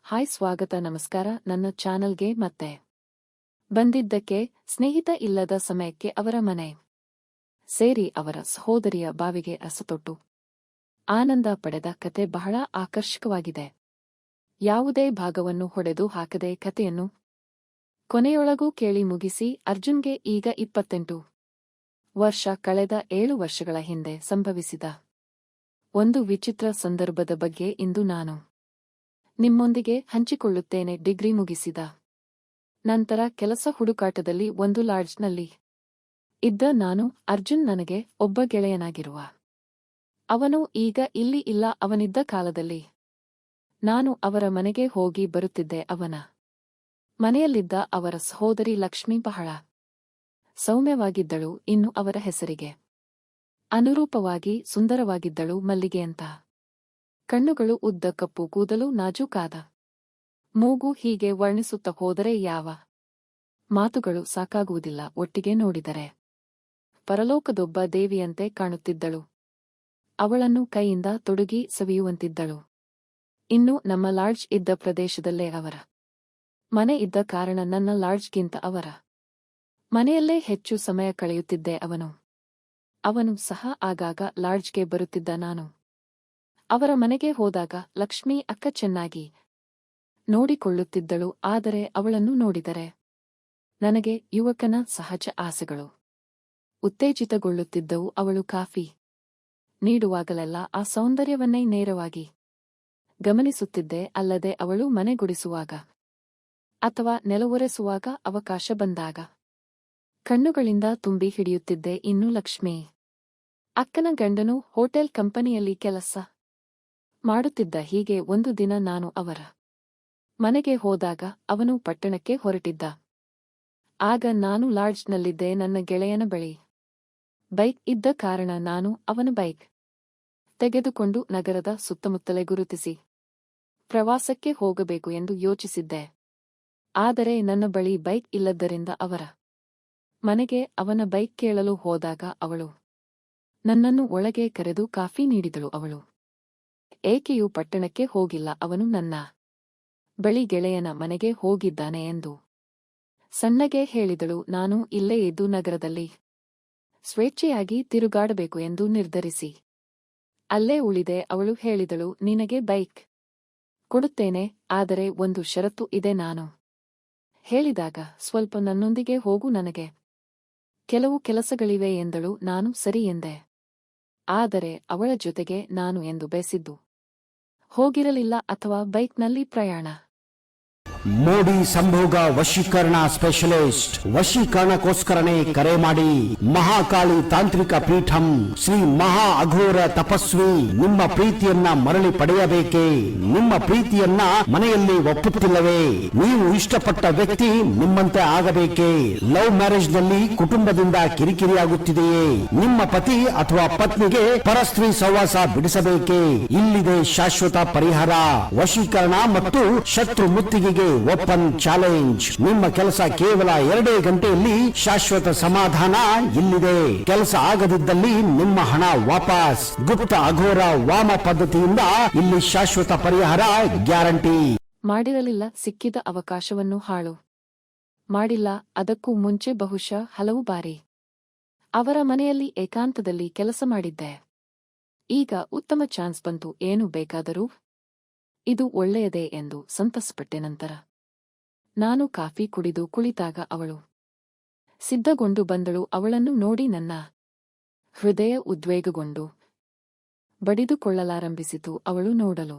Hi ಸ್ವಾಗತ ನಮಸ್ಕಾರ ನನ್ನ ಚಾನಲ್ಗೆ ಮತ್ತೆ ಬಂದಿದ್ದಕ್ಕೆ ಸ್ನೇಹಿತ ಇಲ್ಲದ ಸಮಯಕ್ಕೆ ಅವರ ಮನೆ ಸೇರಿ ಅವರ ಸಹೋದರಿಯ ಬಾವಿಗೆ ಅಸತೊಟ್ಟು ಆನಂದ ಪಡೆದ ಕತೆ ಬಹಳ ಆಕರ್ಷಕವಾಗಿದೆ. ಯಾವುದೇ ಭಾಗವನ್ನು ಹೊಡೆದು ಹಾಕದೆ ಕತೆಯನ್ನು ಕೊನೆಯೊಳಗೂ ಕೇಳಿ ಮುಗಿಸಿ. ಅರ್ಜುನ್ಗೆ ಈಗ 28 ವರ್ಷ. ಕಳೆದ 7 ವರ್ಷಗಳ ಹಿಂದೆ ಸಂಭವಿಸಿದ ಒಂದು ವಿಚಿತ್ರ ಸಂದರ್ಭದ ಬಗ್ಗೆ ಇಂದು ನಾನು ನಿಮ್ಮೊಂದಿಗೆ ಹಂಚಿಕೊಳ್ಳುತ್ತೇನೆ. ಡಿಗ್ರಿ ಮುಗಿಸಿದ ನಂತರ ಕೆಲಸ ಹುಡುಕಾಟದಲ್ಲಿ ಒಂದು ಲಾಡ್ಜ್ನಲ್ಲಿ ಇದ್ದ ನಾನು, ಅರ್ಜುನ್ ನನಗೆ ಒಬ್ಬ ಗೆಳೆಯನಾಗಿರುವ ಅವನು ಈಗ ಇಲ್ಲಿ ಇಲ್ಲ. ಅವನಿದ್ದ ಕಾಲದಲ್ಲಿ ನಾನು ಅವರ ಮನೆಗೆ ಹೋಗಿ ಬರುತ್ತಿದ್ದೆ. ಅವನ ಮನೆಯಲ್ಲಿದ್ದ ಅವರ ಸಹೋದರಿ ಲಕ್ಷ್ಮಿ ಬಹಳ ಸೌಮ್ಯವಾಗಿದ್ದಳು. ಇನ್ನು ಅವರ ಹೆಸರಿಗೆ ಅನುರೂಪವಾಗಿ ಸುಂದರವಾಗಿದ್ದಳು. ಮಲ್ಲಿಗೆ ಅಂತ ಕಣ್ಣುಗಳು, ಉದ್ದ ಕಪ್ಪು ಕೂದಲು, ನಾಜೂಕಾದ ಮೂಗು. ಹೀಗೆ ವರ್ಣಿಸುತ್ತ ಹೋದರೆ ಯಾವ ಮಾತುಗಳು ಸಾಕಾಗುವುದಿಲ್ಲ. ಒಟ್ಟಿಗೆ ನೋಡಿದರೆ ಪರಲೋಕದೊಬ್ಬ ದೇವಿಯಂತೆ ಕಾಣುತ್ತಿದ್ದಳು. ಅವಳನ್ನು ಕೈಯಿಂದ ತೊಡುಗಿ ಸವಿಯುವಂತಿದ್ದಳು. ಇನ್ನು ನಮ್ಮ ಲಾಡ್ಜ್ ಇದ್ದ ಪ್ರದೇಶದಲ್ಲೇ ಅವರ ಮನೆ ಇದ್ದ ಕಾರಣ ನನ್ನ ಲಾಡ್ಜ್ಗಿಂತ ಅವರ ಮನೆಯಲ್ಲೇ ಹೆಚ್ಚು ಸಮಯ ಕಳೆಯುತ್ತಿದ್ದೆ. ಅವನು ಸಹ ಆಗಾಗ ಲಾಡ್ಜ್ಗೆ ಬರುತ್ತಿದ್ದ. ನಾನು ಅವರ ಮನೆಗೆ ಹೋದಾಗ ಲಕ್ಷ್ಮೀ ಅಕ್ಕ ಚೆನ್ನಾಗಿ ನೋಡಿಕೊಳ್ಳುತ್ತಿದ್ದಳು. ಆದರೆ ಅವಳನ್ನು ನೋಡಿದರೆ ನನಗೆ ಯುವಕನ ಸಹಜ ಆಸೆಗಳು ಉತ್ತೇಜಿತಗೊಳ್ಳುತ್ತಿದ್ದವು. ಅವಳು ಕಾಫಿ ನೀಡುವಾಗಲೆಲ್ಲ ಆ ಸೌಂದರ್ಯವನ್ನೇ ನೇರವಾಗಿ ಗಮನಿಸುತ್ತಿದ್ದೆ. ಅಲ್ಲದೆ ಅವಳು ಮನೆ ಗುಡಿಸುವಾಗ ಅಥವಾ ನೆಲವೊರೆಸುವಾಗ ಅವಕಾಶ ಬಂದಾಗ ಕಣ್ಣುಗಳಿಂದ ತುಂಬಿ ಹಿಡಿಯುತ್ತಿದ್ದೆ. ಇನ್ನು ಲಕ್ಷ್ಮೀ ಅಕ್ಕನ ಗಂಡನು ಹೋಟೆಲ್ ಕಂಪನಿಯಲ್ಲಿ ಕೆಲಸ ಮಾಡುತ್ತಿದ್ದ. ಹೀಗೆ ಒಂದು ದಿನ ನಾನು ಅವರ ಮನೆಗೆ ಹೋದಾಗ ಅವನು ಪಟ್ಟಣಕ್ಕೆ ಹೊರಟಿದ್ದ. ಆಗ ನಾನು ಲಾಡ್ಜ್ನಲ್ಲಿದ್ದೆ. ನನ್ನ ಗೆಳೆಯನ ಬಳಿ ಬೈಕ್ ಇದ್ದ ಕಾರಣ ನಾನು ಅವನ ಬೈಕ್ ತೆಗೆದುಕೊಂಡು ನಗರದ ಸುತ್ತಮುತ್ತಲೇ ಗುರುತಿಸಿ ಪ್ರವಾಸಕ್ಕೆ ಹೋಗಬೇಕು ಎಂದು ಯೋಚಿಸಿದ್ದೆ. ಆದರೆ ನನ್ನ ಬಳಿ ಬೈಕ್ ಇಲ್ಲದ್ದರಿಂದ ಅವರ ಮನೆಗೆ ಅವನ ಬೈಕ್ ಕೇಳಲು ಹೋದಾಗ ಅವಳು ನನ್ನನ್ನು ಒಳಗೆ ಕರೆದು ಕಾಫಿ ನೀಡಿದಳು. ಅವಳು ಏಕೆಯೂ ಪಟ್ಟಣಕ್ಕೆ ಹೋಗಿಲ್ಲ, ಅವನು ನನ್ನ ಬಳಿ ಗೆಳೆಯನ ಮನೆಗೆ ಹೋಗಿದ್ದಾನೆ ಎಂದು ಸಣ್ಣಗೆ ಹೇಳಿದಳು. ನಾನು ಇಲ್ಲೇ ಇದ್ದು ನಗರದಲ್ಲಿ ಸ್ವೇಚ್ಛೆಯಾಗಿ ತಿರುಗಾಡಬೇಕು ಎಂದು ನಿರ್ಧರಿಸಿ ಅಲ್ಲೇ ಉಳಿದೆ. ಅವಳು ಹೇಳಿದಳು, ನಿನಗೆ ಬೈಕ್ ಕೊಡುತ್ತೇನೆ, ಆದರೆ ಒಂದು ಷರತ್ತು ಇದೆ. ನಾನು ಹೇಳಿದಾಗ ಸ್ವಲ್ಪ ನನ್ನೊಂದಿಗೆ ಹೋಗು, ನನಗೆ ಕೆಲವು ಕೆಲಸಗಳಿವೆ ಎಂದಳು. ನಾನು ಸರಿ ಎಂದೆ. ಆದರೆ ಅವಳ ಜೊತೆಗೆ ನಾನು ಎಂದು ಬಯಸಿದ್ದು ಹೋಗಿರಲಿಲ್ಲ ಅಥವಾ ಬೈಕ್ನಲ್ಲಿ ಪ್ರಯಾಣ. ಮೋಡಿ ಸಂಭೋಗ ವಶೀಕರಣ ಸ್ಪೆಷಲಿಸ್ಟ್. ವಶೀಕರಣಕ್ಕೋಸ್ಕರನೇ ಕರೆ ಮಾಡಿ. ಮಹಾಕಾಳಿ ತಾಂತ್ರಿಕ ಪೀಠಂ ಶ್ರೀ ಮಹಾ ಅಘೋರ ತಪಸ್ವಿ. ನಿಮ್ಮ ಪ್ರೀತಿಯನ್ನ ಮರಳಿ ಪಡೆಯಬೇಕೇ? ನಿಮ್ಮ ಪ್ರೀತಿಯನ್ನ ಮನೆಯಲ್ಲಿ ಒಪ್ಪುತ್ತಿಲ್ಲವೇ? ನೀವು ಇಷ್ಟಪಟ್ಟ ವ್ಯಕ್ತಿ ನಿಮ್ಮಂತೆ ಆಗಬೇಕೇ? ಲವ್ ಮ್ಯಾರೇಜ್ ನಲ್ಲಿ ಕುಟುಂಬದಿಂದ ಕಿರಿಕಿರಿಯಾಗುತ್ತಿದೆಯೇ? ನಿಮ್ಮ ಪತಿ ಅಥವಾ ಪತ್ನಿಗೆ ಪರಸ್ತ್ರೀ ಸಹವಾಸ ಬಿಡಿಸಬೇಕೇ? ಇಲ್ಲಿದೆ ಶಾಶ್ವತ ಪರಿಹಾರ. ವಶೀಕರಣ ಮತ್ತು ಶತ್ರು ಮುತ್ತಿಗೆಗೆ ಓಪನ್ ಚಾಲೆಂಜ್. ನಿಮ್ಮ ಕೆಲಸ ಕೇವಲ 2 ಗಂಟೆಯಲ್ಲಿ ಶಾಶ್ವತ ಸಮಾಧಾನ ಇಲ್ಲಿದೆ. ಕೆಲಸ ಆಗದಿದ್ದಲ್ಲಿ ನಿಮ್ಮ ಹಣ ವಾಪಸ್. ಗುಪ್ತ ಅಘೋರ ವಾಮ ಪದ್ಧತಿಯಿಂದ ಇಲ್ಲಿ ಶಾಶ್ವತ ಪರಿಹಾರ ಗ್ಯಾರಂಟಿ. ಮಾಡಿರಲಿಲ್ಲ, ಸಿಕ್ಕಿದ ಅವಕಾಶವನ್ನು ಹಾಳು ಮಾಡಿಲ್ಲ. ಅದಕ್ಕೂ ಮುಂಚೆ ಬಹುಶಃ ಹಲವು ಬಾರಿ ಅವರ ಮನೆಯಲ್ಲಿ ಏಕಾಂತದಲ್ಲಿ ಕೆಲಸ ಮಾಡಿದ್ದೆ. ಈಗ ಉತ್ತಮ ಚಾನ್ಸ್ ಬಂತು. ಏನು ಬೇಕಾದರೂ ಇದು ಒಳ್ಳೆಯದೇ ಎಂದು ಸಂತಸಪಟ್ಟೆ. ನಂತರ ನಾನು ಕಾಫಿ ಕುಡಿದು ಕುಳಿತಾಗ ಅವಳು ಸಿದ್ಧಗೊಂಡು ಬಂದಳು. ಅವಳನ್ನು ನೋಡಿ ನನ್ನ ಹೃದಯ ಉದ್ವೇಗಗೊಂಡು ಬಡಿದುಕೊಳ್ಳಲಾರಂಭಿಸಿತು. ಅವಳು ನೋಡಲು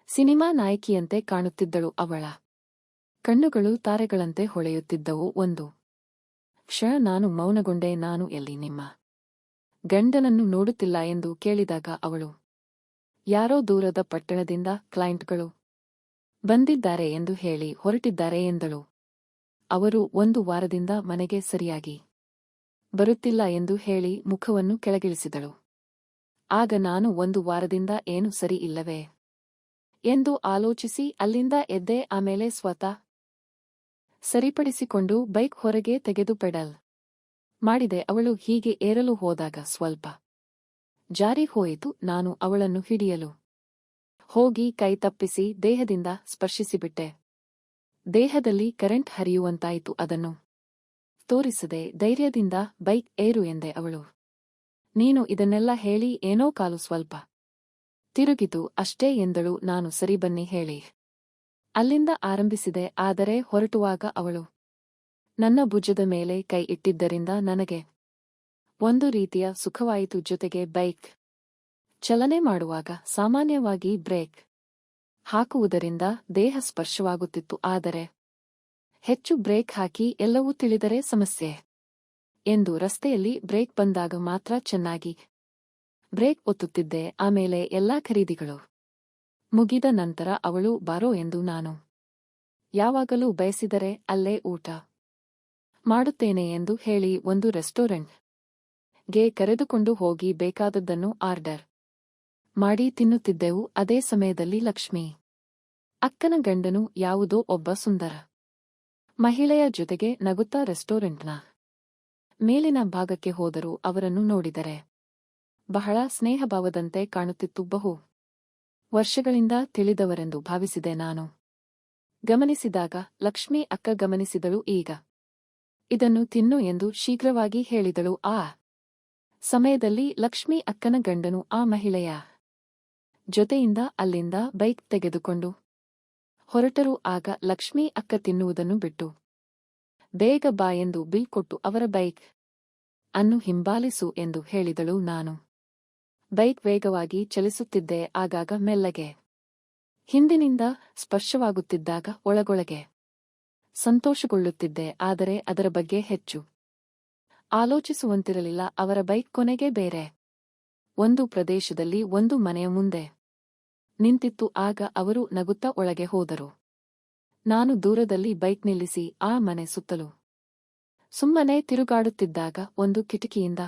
ಸಿನಿಮಾ ನಾಯಕಿಯಂತೆ ಕಾಣುತ್ತಿದ್ದಳು. ಅವಳ ಕಣ್ಣುಗಳು ತಾರೆಗಳಂತೆ ಹೊಳೆಯುತ್ತಿದ್ದವು. ಒಂದು ಕ್ಷಣ ನಾನು ಮೌನಗೊಂಡೆ. ನಾನು ಎಲ್ಲಿ ನಿಮ್ಮ ಗಂಡನನ್ನು ನೋಡುತ್ತಿಲ್ಲ ಎಂದು ಕೇಳಿದಾಗ ಅವಳು ಯಾರೋ ದೂರದ ಪಟ್ಟಣದಿಂದ ಕ್ಲೈಂಟ್ಗಳು ಬಂದಿದ್ದಾರೆ ಎಂದು ಹೇಳಿ ಹೊರಟಿದ್ದಾರೆ ಎಂದಳು. ಅವರು 1 ವಾರದಿಂದ ಮನೆಗೆ ಸರಿಯಾಗಿ ಬರುತ್ತಿಲ್ಲ ಎಂದು ಹೇಳಿ ಮುಖವನ್ನು ಕೆಳಗಿಳಿಸಿದಳು. ಆಗ ನಾನು 1 ವಾರದಿಂದ ಏನು ಸರಿ ಇಲ್ಲವೇ ಎಂದು ಆಲೋಚಿಸಿ ಅಲ್ಲಿಂದ ಎದ್ದೆ. ಆಮೇಲೆ ಸ್ವತಃ ಸರಿಪಡಿಸಿಕೊಂಡು ಬೈಕ್ ಹೊರಗೆ ತೆಗೆದು ಪೆಡಲ್ ಮಾಡಿದೆ. ಅವಳು ಹೀಗೆ ಏರಲು ಹೋದಾಗ ಸ್ವಲ್ಪ ಜಾರಿ ಹೋಯಿತು. ನಾನು ಅವಳನ್ನು ಹಿಡಿಯಲು ಹೋಗಿ ಕೈ ತಪ್ಪಿಸಿ ದೇಹದಿಂದ ಸ್ಪರ್ಶಿಸಿಬಿಟ್ಟೆ. ದೇಹದಲ್ಲಿ ಕರೆಂಟ್ ಹರಿಯುವಂತಾಯಿತು. ಅದನ್ನು ತೋರಿಸದೆ ಧೈರ್ಯದಿಂದ ಬೈಕ್ ಏರು ಎಂದೆ ಅವಳು. ನೀನು ಇದನ್ನೆಲ್ಲ ಹೇಳಿ ಏನೋ ಕಾಲು ಸ್ವಲ್ಪ ತಿರುಗಿತು ಅಷ್ಟೇ ಎಂದಳು. ನಾನು ಸರಿ ಬನ್ನಿ ಹೇಳಿ ಅಲ್ಲಿಂದ ಆರಂಭಿಸಿದೆ. ಆದರೆ ಹೊರಟುವಾಗ ಅವಳು ನನ್ನ ಭುಜದ ಮೇಲೆ ಕೈ ಇಟ್ಟಿದ್ದರಿಂದ ನನಗೆ ಒಂದು ರೀತಿಯ ಸುಖವಾಯಿತು. ಜೊತೆಗೆ ಬೈಕ್ ಚಲನೆ ಮಾಡುವಾಗ ಸಾಮಾನ್ಯವಾಗಿ ಬ್ರೇಕ್ ಹಾಕುವುದರಿಂದ ದೇಹ ಸ್ಪರ್ಶವಾಗುತ್ತಿತ್ತು. ಆದರೆ ಹೆಚ್ಚು ಬ್ರೇಕ್ ಹಾಕಿ ಎಲ್ಲವೂ ತಿಳಿದರೆ ಸಮಸ್ಯೆ ಎಂದು ರಸ್ತೆಯಲ್ಲಿ ಬ್ರೇಕ್ ಬಂದಾಗ ಮಾತ್ರ ಚೆನ್ನಾಗಿ ಬ್ರೇಕ್ ಒತ್ತುತ್ತಿದ್ದೆ. ಆಮೇಲೆ ಎಲ್ಲಾ ಖರೀದಿಗಳು ಮುಗಿದ ನಂತರ ಅವಳು ಬಾರೋ ಎಂದು ನಾನು ಯಾವಾಗಲೂ ಬಯಸಿದರೆ ಅಲ್ಲೇ ಊಟ ಮಾಡುತ್ತೇನೆ ಎಂದು ಹೇಳಿ ಒಂದು ರೆಸ್ಟೋರೆಂಟ್ ಗೆ ಕರೆದುಕೊಂಡು ಹೋಗಿ ಬೇಕಾದದ್ದನ್ನು ಆರ್ಡರ್ ಮಾಡಿ ತಿನ್ನುತ್ತಿದ್ದೆವು. ಅದೇ ಸಮಯದಲ್ಲಿ ಲಕ್ಷ್ಮಿ ಅಕ್ಕನ ಗಂಡನು ಯಾವುದೋ ಒಬ್ಬ ಸುಂದರ ಮಹಿಳೆಯ ಜೊತೆಗೆ ನಗುತ್ತಾ ರೆಸ್ಟೋರೆಂಟ್ನ ಮೇಲಿನ ಭಾಗಕ್ಕೆ ಹೋದರು. ಅವರನ್ನು ನೋಡಿದರೆ ಬಹಳ ಸ್ನೇಹಭಾವದಂತೆ ಕಾಣುತ್ತಿತ್ತು. ಬಹು ವರ್ಷಗಳಿಂದ ತಿಳಿದವರೆಂದು ಭಾವಿಸಿದೆ ನಾನು. ಗಮನಿಸಿದಾಗ ಲಕ್ಷ್ಮಿ ಅಕ್ಕ ಗಮನಿಸಿದಳು. ಈಗ ಇದನ್ನು ತಿನ್ನು ಎಂದು ಶೀಘ್ರವಾಗಿ ಹೇಳಿದಳು. ಆ ಸಮಯದಲ್ಲಿ ಲಕ್ಷ್ಮಿ ಅಕ್ಕನ ಗಂಡನು ಆ ಮಹಿಳೆಯ ಜೊತೆಯಿಂದ ಅಲ್ಲಿಂದ ಬೈಕ್ ತೆಗೆದುಕೊಂಡು ಹೊರಟರು. ಆಗ ಲಕ್ಷ್ಮಿ ಅಕ್ಕ ತಿನ್ನುವುದನ್ನು ಬಿಟ್ಟು ಬೇಗ ಬಾ ಎಂದು ಬಿಲ್ ಕೊಟ್ಟು ಅವರ ಬೈಕ್ ಅನ್ನು ಹಿಂಬಾಲಿಸು ಎಂದು ಹೇಳಿದಳು. ನಾನು ಬೈಕ್ ವೇಗವಾಗಿ ಚಲಿಸುತ್ತಿದ್ದೆ. ಆಗಾಗ ಮೆಲ್ಲಗೆ ಹಿಂದಿನಿಂದ ಸ್ಪರ್ಶವಾಗುತ್ತಿದ್ದಾಗ ಒಳಗೊಳಗೆ ಸಂತೋಷಗೊಳ್ಳುತ್ತಿದ್ದೆ. ಆದರೆ ಅದರ ಬಗ್ಗೆ ಹೆಚ್ಚು ಆಲೋಚಿಸುವಂತಿರಲಿಲ್ಲ. ಅವರ ಬೈಕ್ ಕೊನೆಗೆ ಬೇರೆ ಒಂದು ಪ್ರದೇಶದಲ್ಲಿ ಒಂದು ಮನೆಯ ಮುಂದೆ ನಿಂತಿತ್ತು. ಆಗ ಅವರು ನಗುತ್ತಾ ಒಳಗೆ ಹೋದರು. ನಾನು ದೂರದಲ್ಲಿ ಬೈಕ್ ನಿಲ್ಲಿಸಿ ಆ ಮನೆ ಸುತ್ತಲೂ ಸುಮ್ಮನೆ ತಿರುಗಾಡುತ್ತಿದ್ದಾಗ ಒಂದು ಕಿಟಕಿಯಿಂದ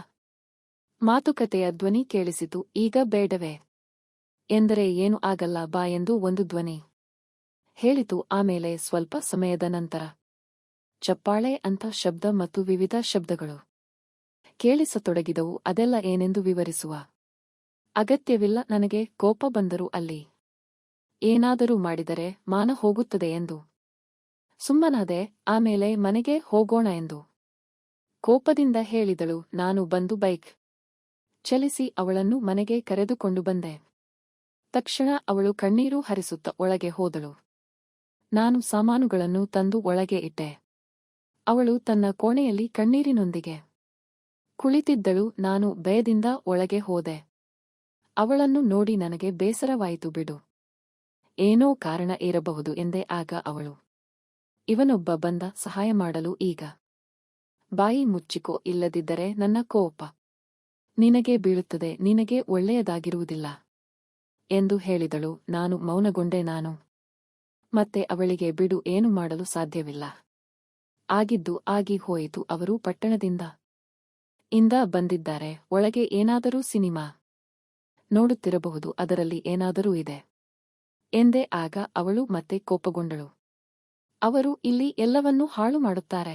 ಮಾತುಕತೆಯ ಧ್ವನಿ ಕೇಳಿಸಿತು. ಈಗ ಬೇಡವೇ ಎಂದರೆ ಏನು ಆಗಲ್ಲ ಬಾ ಎಂದು ಒಂದು ಧ್ವನಿ ಹೇಳಿತು. ಆಮೇಲೆ ಸ್ವಲ್ಪ ಸಮಯದ ನಂತರ ಚಪ್ಪಾಳೆ ಅಂತ ಶಬ್ದ ಮತ್ತು ವಿವಿಧ ಶಬ್ದಗಳು ಕೇಳಿಸತೊಡಗಿದವು. ಅದೆಲ್ಲ ಏನೆಂದು ವಿವರಿಸುವ ಅಗತ್ಯವಿಲ್ಲ. ನನಗೆ ಕೋಪ ಬಂದರೂ ಅಲ್ಲಿ ಏನಾದರೂ ಮಾಡಿದರೆ ಮಾನ ಹೋಗುತ್ತದೆ ಎಂದು ಸುಮ್ಮನಾದೆ. ಆಮೇಲೆ ಮನೆಗೆ ಹೋಗೋಣ ಎಂದು ಕೋಪದಿಂದ ಹೇಳಿದಳು. ನಾನು ಬಂದು ಬೈಕ್ ಚಲಿಸಿ ಅವಳನ್ನು ಮನೆಗೆ ಕರೆದುಕೊಂಡು ಬಂದೆ. ತಕ್ಷಣ ಅವಳು ಕಣ್ಣೀರು ಹರಿಸುತ್ತ ಒಳಗೆ ಹೋದಳು. ನಾನು ಸಾಮಾನುಗಳನ್ನು ತಂದು ಒಳಗೆ ಇಟ್ಟೆ. ಅವಳು ತನ್ನ ಕೋಣೆಯಲ್ಲಿ ಕಣ್ಣೀರಿನೊಂದಿಗೆ ಕುಳಿತಿದ್ದಳು. ನಾನು ಭಯದಿಂದ ಒಳಗೆ ಹೋದೆ. ಅವಳನ್ನು ನೋಡಿ ನನಗೆ ಬೇಸರವಾಯಿತು. ಬಿಡು, ಏನೋ ಕಾರಣ ಇರಬಹುದು ಎಂದೆ. ಆಗ ಅವಳು ಇವನೊಬ್ಬ ಬಂದ ಸಹಾಯ ಮಾಡಲು. ಈಗ ಬಾಯಿ ಮುಚ್ಚಿಕೋ, ಇಲ್ಲದಿದ್ದರೆ ನನ್ನ ಕೋಪ ನಿನಗೆ ಬೀಳುತ್ತದೆ, ನಿನಗೆ ಒಳ್ಳೆಯದಾಗಿರುವುದಿಲ್ಲ ಎಂದು ಹೇಳಿದಳು. ನಾನು ಮೌನಗೊಂಡೆ. ನಾನು ಮತ್ತೆ ಅವಳಿಗೆ ಬಿಡು, ಏನು ಮಾಡಲು ಸಾಧ್ಯವಿಲ್ಲ. ಆಗಿದ್ದು ಆಗಿ ಹೋಯಿತು. ಅವರು ಪಟ್ಟಣದಿಂದ ಬಂದಿದ್ದಾರೆ. ಒಳಗೆ ಏನಾದರೂ ಸಿನಿಮಾ ನೋಡುತ್ತಿರಬಹುದು, ಅದರಲ್ಲಿ ಏನಾದರೂ ಇದೆ ಎಂದೆ. ಆಗ ಅವಳು ಮತ್ತೆ ಕೋಪಗೊಂಡಳು. ಅವರು ಇಲ್ಲಿ ಎಲ್ಲವನ್ನೂ ಹಾಳು ಮಾಡುತ್ತಾರೆ.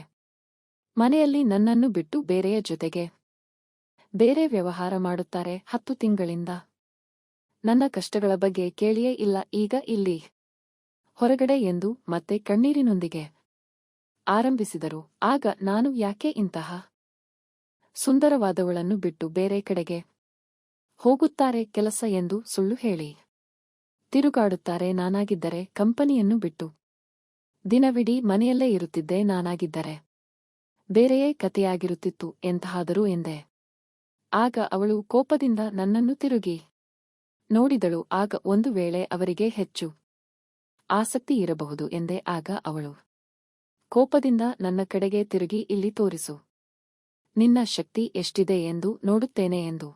ಮನೆಯಲ್ಲಿ ನನ್ನನ್ನು ಬಿಟ್ಟು ಬೇರೆಯ ಜೊತೆಗೆ ಬೇರೆ ವ್ಯವಹಾರ ಮಾಡುತ್ತಾರೆ. 10 ತಿಂಗಳಿಂದ ನನ್ನ ಕಷ್ಟಗಳ ಬಗ್ಗೆ ಕೇಳಿಯೇ ಇಲ್ಲ. ಈಗ ಇಲ್ಲಿ ಹೊರಗಡೆ ಎಂದು ಮತ್ತೆ ಕಣ್ಣೀರಿನೊಂದಿಗೆ ಆರಂಭಿಸಿದರು. ಆಗ ನಾನು ಯಾಕೆ ಇಂತಹ ಸುಂದರವಾದವಳನ್ನು ಬಿಟ್ಟು ಬೇರೆ ಕಡೆಗೆ ಹೋಗುತ್ತಾರೆ? ಕೆಲಸ ಎಂದು ಸುಳ್ಳು ಹೇಳಿ ತಿರುಗಾಡುತ್ತಾರೆ. ನಾನಾಗಿದ್ದರೆ ಕಂಪನಿಯನ್ನು ಬಿಟ್ಟು ದಿನವಿಡೀ ಮನೆಯಲ್ಲೇ ಇರುತ್ತಿದ್ದೆ. ನಾನಾಗಿದ್ದರೆ ಬೇರೆಯೇ ಕತೆಯಾಗಿರುತ್ತಿತ್ತು ಎಂತಹಾದರೂ ಎಂದೆ. ಆಗ ಅವಳು ಕೋಪದಿಂದ ನನ್ನನ್ನು ತಿರುಗಿ ನೋಡಿದಳು. ಆಗ ಒಂದು ವೇಳೆ ಅವರಿಗೆ ಹೆಚ್ಚು ಆಸಕ್ತಿ ಇರಬಹುದು ಎಂದೆ. ಆಗ ಅವಳು ಕೋಪದಿಂದ ನನ್ನ ಕಡೆಗೆ ತಿರುಗಿ, ಇಲ್ಲಿ ತೋರಿಸು, ನಿನ್ನ ಶಕ್ತಿ ಎಷ್ಟಿದೆ ಎಂದು ನೋಡುತ್ತೇನೆ ಎಂದು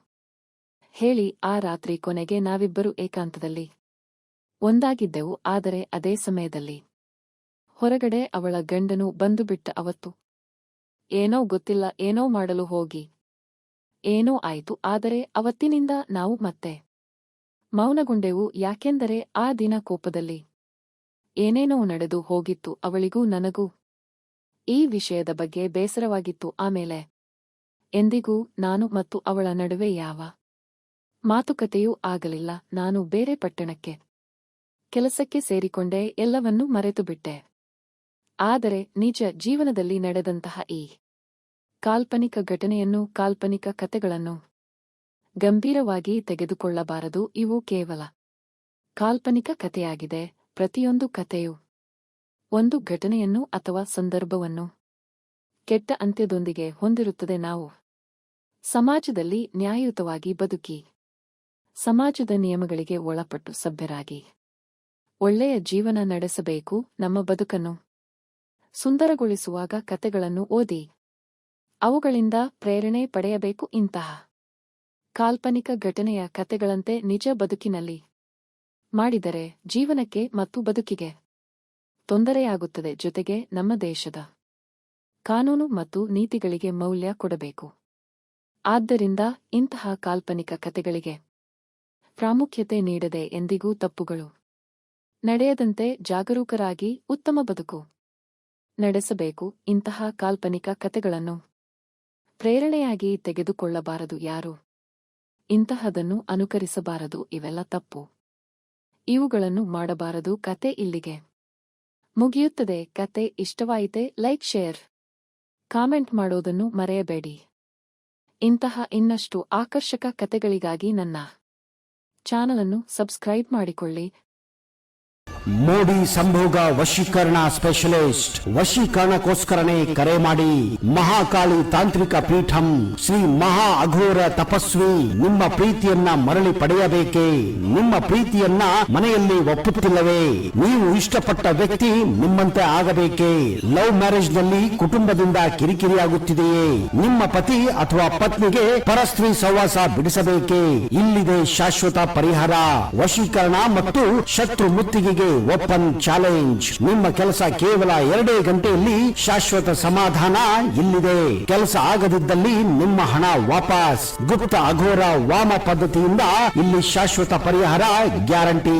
ಹೇಳಿ ಆ ರಾತ್ರಿ ಕೊನೆಗೆ ನಾವಿಬ್ಬರು ಏಕಾಂತದಲ್ಲಿ ಒಂದಾಗಿದ್ದೆವು. ಆದರೆ ಅದೇ ಸಮಯದಲ್ಲಿ ಹೊರಗಡೆ ಅವಳ ಗಂಡನು ಬಂದುಬಿಟ್ಟ. ಅವತ್ತು ಏನೋ ಗೊತ್ತಿಲ್ಲ, ಏನೋ ಮಾಡಲು ಹೋಗಿ ಏನೋ ಆಯಿತು. ಆದರೆ ಅವತ್ತಿನಿಂದ ನಾವು ಮತ್ತೆ ಮೌನಗೊಂಡೆವು. ಯಾಕೆಂದರೆ ಆ ದಿನ ಕೋಪದಲ್ಲಿ ಏನೇನೋ ನಡೆದು ಹೋಗಿತ್ತು. ಅವಳಿಗೂ ನನಗೂ ಈ ವಿಷಯದ ಬಗ್ಗೆ ಬೇಸರವಾಗಿತ್ತು. ಆಮೇಲೆ ಎಂದಿಗೂ ನಾನು ಮತ್ತು ಅವಳ ನಡುವೆ ಯಾವ ಮಾತುಕತೆಯೂ ಆಗಲಿಲ್ಲ. ನಾನು ಬೇರೆ ಪಟ್ಟಣಕ್ಕೆ ಕೆಲಸಕ್ಕೆ ಸೇರಿಕೊಂಡೆ ಎಲ್ಲವನ್ನೂ ಮರೆತುಬಿಟ್ಟೆ. ಆದರೆ ನಿಜ ಜೀವನದಲ್ಲಿ ನಡೆದಂತಹ ಈ ಕಾಲ್ಪನಿಕ ಘಟನೆಯನ್ನು, ಕಾಲ್ಪನಿಕ ಕತೆಗಳನ್ನು ಗಂಭೀರವಾಗಿ ತೆಗೆದುಕೊಳ್ಳಬಾರದು. ಇವು ಕೇವಲ ಕಾಲ್ಪನಿಕ ಕಥೆಯಾಗಿದೆ. ಪ್ರತಿಯೊಂದು ಕಥೆಯು ಒಂದು ಘಟನೆಯನ್ನು ಅಥವಾ ಸಂದರ್ಭವನ್ನು ಕೆಟ್ಟ ಅಂತ್ಯದೊಂದಿಗೆ ಹೊಂದಿರುತ್ತದೆ. ನಾವು ಸಮಾಜದಲ್ಲಿ ನ್ಯಾಯಯುತವಾಗಿ ಬದುಕಿ, ಸಮಾಜದ ನಿಯಮಗಳಿಗೆ ಒಳಪಟ್ಟು ಸಭ್ಯರಾಗಿ ಒಳ್ಳೆಯ ಜೀವನ ನಡೆಸಬೇಕು. ನಮ್ಮ ಬದುಕನ್ನು ಸುಂದರಗೊಳಿಸುವಾಗ ಕತೆಗಳನ್ನು ಓದಿ ಅವುಗಳಿಂದ ಪ್ರೇರಣೆ ಪಡೆಯಬೇಕು. ಇಂತಹ ಕಾಲ್ಪನಿಕ ಘಟನೆಯ ಕತೆಗಳಂತೆ ನಿಜ ಬದುಕಿನಲ್ಲಿ ಮಾಡಿದರೆ ಜೀವನಕ್ಕೆ ಮತ್ತು ಬದುಕಿಗೆ ತೊಂದರೆಯಾಗುತ್ತದೆ. ಜೊತೆಗೆ ನಮ್ಮ ದೇಶದ ಕಾನೂನು ಮತ್ತು ನೀತಿಗಳಿಗೆ ಮೌಲ್ಯ ಕೊಡಬೇಕು. ಆದ್ದರಿಂದ ಇಂತಹ ಕಾಲ್ಪನಿಕ ಕತೆಗಳಿಗೆ ಪ್ರಾಮುಖ್ಯತೆ ನೀಡದೆ ಎಂದಿಗೂ ತಪ್ಪುಗಳು ನಡೆಯದಂತೆ ಜಾಗರೂಕರಾಗಿ ಉತ್ತಮ ಬದುಕು ನಡೆಸಬೇಕು. ಇಂತಹ ಕಾಲ್ಪನಿಕ ಕತೆಗಳನ್ನು ಪ್ರೇರಣೆಯಾಗಿ ತೆಗೆದುಕೊಳ್ಳಬಾರದು. ಯಾರು ಇಂತಹದನ್ನು ಅನುಕರಿಸಬಾರದು. ಇವೆಲ್ಲ ತಪ್ಪು. ಇವುಗಳನ್ನು ಮಾಡಬಾರದು. ಕತೆ ಇಲ್ಲಿಗೆ ಮುಗಿಯುತ್ತದೆ. ಕತೆ ಇಷ್ಟವಾಯಿತೆ ಲೈಕ್, ಶೇರ್, ಕಾಮೆಂಟ್ ಮಾಡೋದನ್ನು ಮರೆಯಬೇಡಿ. ಇಂತಹ ಇನ್ನಷ್ಟು ಆಕರ್ಷಕ ಕತೆಗಳಿಗಾಗಿ ನನ್ನ ಚಾನಲನ್ನು ಸಬ್ಸ್ಕ್ರೈಬ್ ಮಾಡಿಕೊಳ್ಳಿ. ಮೋಡಿ ಸಂಭೋಗ ವಶೀಕರಣ ಸ್ಪೆಷಲಿಸ್ಟ್. ವಶೀಕರಣಕ್ಕೋಸ್ಕರನೇ ಕರೆ ಮಾಡಿ. ಮಹಾಕಾಳಿ ತಾಂತ್ರಿಕ ಪೀಠಂ ಶ್ರೀ ಮಹಾ ಅಘೋರ ತಪಸ್ವಿ ನಿಮ್ಮ ಪ್ರೀತಿಯನ್ನ ಮರಳಿ ಪಡೆಯಬೇಕೇ? ನಿಮ್ಮ ಪ್ರೀತಿಯನ್ನ ಮನೆಯಲ್ಲಿ ಒಪ್ಪುತ್ತಿಲ್ಲವೇ? ನೀವು ಇಷ್ಟಪಟ್ಟ ವ್ಯಕ್ತಿ ನಿಮ್ಮಂತೆ ಆಗಬೇಕೇ? ಲವ್ ಮ್ಯಾರೇಜ್ ನಲ್ಲಿ ಕುಟುಂಬದಿಂದ ಕಿರಿಕಿರಿಯಾಗುತ್ತಿದೆಯೇ? ನಿಮ್ಮ ಪತಿ ಅಥವಾ ಪತ್ನಿಗೆ ಪರಸ್ತ್ರೀ ಸಹವಾಸ ಬಿಡಿಸಬೇಕೇ? ಇಲ್ಲಿದೆ ಶಾಶ್ವತ ಪರಿಹಾರ. ವಶೀಕರಣ ಮತ್ತು ಶತ್ರು ಮುತ್ತಿಗೆಗೆ ಓಪನ್ ಚಾಲೆಂಜ್. ನಿಮ್ಮ ಕೆಲಸ ಕೇವಲ 2 ಗಂಟೆಯಲ್ಲಿ ಶಾಶ್ವತ ಸಮಾಧಾನ ಇಲ್ಲಿದೆ. ಕೆಲಸ ಆಗದಿದ್ದಲ್ಲಿ ನಿಮ್ಮ ಹಣ ವಾಪಸ್. ಗುಪ್ತ ಅಘೋರ ವಾಮ ಪದ್ಧತಿಯಿಂದ ಇಲ್ಲಿ ಶಾಶ್ವತ ಪರಿಹಾರ ಗ್ಯಾರಂಟಿ.